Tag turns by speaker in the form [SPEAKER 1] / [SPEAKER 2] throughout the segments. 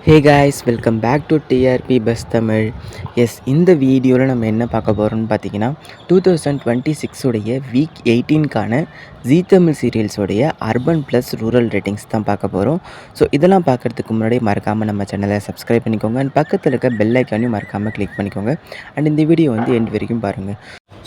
[SPEAKER 1] Hey guys, welcome back to TRP bus Tamil. இந்த வீடியோவில் நம்ம என்ன பார்க்க போகிறோம்னு பார்த்தீங்கன்னா 2026 உடைய வீக் 18க்கான ஜீ தமிழ் சீரியல்ஸோடைய அர்பன் ப்ளஸ் ரூரல் ரேட்டிங்ஸ் தான் பார்க்க போகிறோம். ஸோ இதெல்லாம் பார்க்குறதுக்கு முன்னாடி மறக்காமல் நம்ம சேனலை சப்ஸ்கிரைப் பண்ணிக்கோங்க அண்ட் பக்கத்தில் இருக்க பெல் ஐக்கானையும் மறக்காமல் கிளிக் பண்ணிக்கோங்க. அண்ட் இந்த வீடியோ எண்ட் வரைக்கும் பாருங்கள்.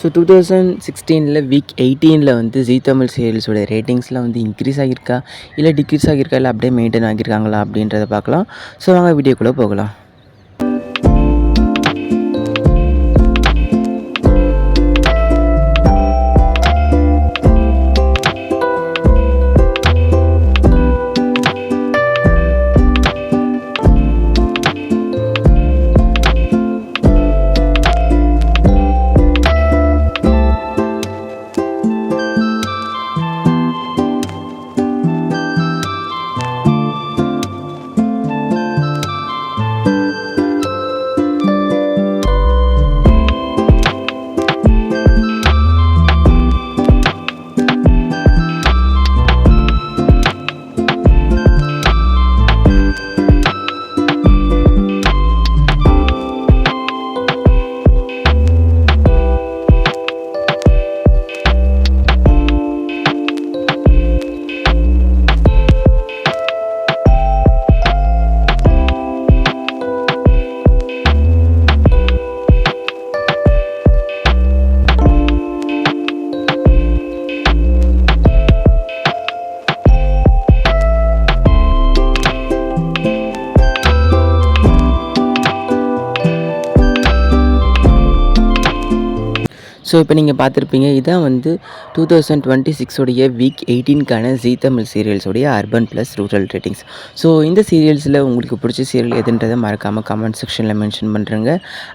[SPEAKER 1] ஸோ 2016 வீக் 18 ஜீ தமிழ் சீரியல்ஸோட ரேட்டிங்ஸ்லாம் இன்க்ரீஸ் ஆகியிருக்கா, இல்லை டிக்ரீஸ் ஆகியிருக்கா, இல்லை அப்படியே மெயின்டைன் ஆகியிருக்காங்களா அப்படின்றத பார்க்கலாம். ஸோ வாங்க வீடியோக்குள்ளே போகலாம். ஸோ இப்போ நீங்கள் பார்த்துருப்பீங்க, இதான் 2026 வீக் 18க்கான ஜீ தமிழ் சீரியல்ஸோடைய urban plus rural ratings. So இந்த சீரியல்ஸில் உங்களுக்கு பிடிச்ச சீரியல் எதுன்றதை மறக்காமல் கமெண்ட் செக்ஷனில் மென்ஷன் பண்ணுறேங்க.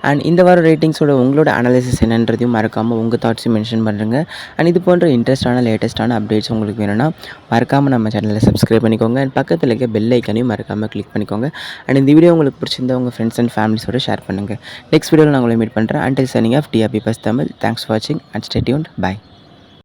[SPEAKER 1] அண்ட் இந்த வார ரேட்டிங்ஸோட உங்களோட அனாலிசிஸ் என்னன்றதையும் மறக்காமல் உங்கள் தாட்ஸையும் மென்ஷன் பண்ணுறேங்க. அண்ட் இது போன்ற இன்ட்ரெஸ்டான லேட்டஸ்ட்டான அப்டேட்ஸ் உங்களுக்கு வேணும்னா மறக்காமல் நம்ம சேனலில் சப்ஸ்கிரைப் பண்ணிக்கோங்க. அண்ட் பக்கத்தில் இருக்க பெல் ஐக்கானையும் மறக்காமல் கிளிக் பண்ணிக்கோங்க. அண்ட் இந்த வீடியோ உங்களுக்கு பிடிச்சிருந்தா உங்கள் ஃப்ரெண்ட்ஸ் அண்ட் ஃபேமிலிஸோட ஷேர் பண்ணுங்கள். நெக்ஸ்ட் வீடியோவில் நான் உங்களை மீட் பண்ணுறேன். Until signing off TRP bus Tamil. Thanks for watching and stay tuned. Bye.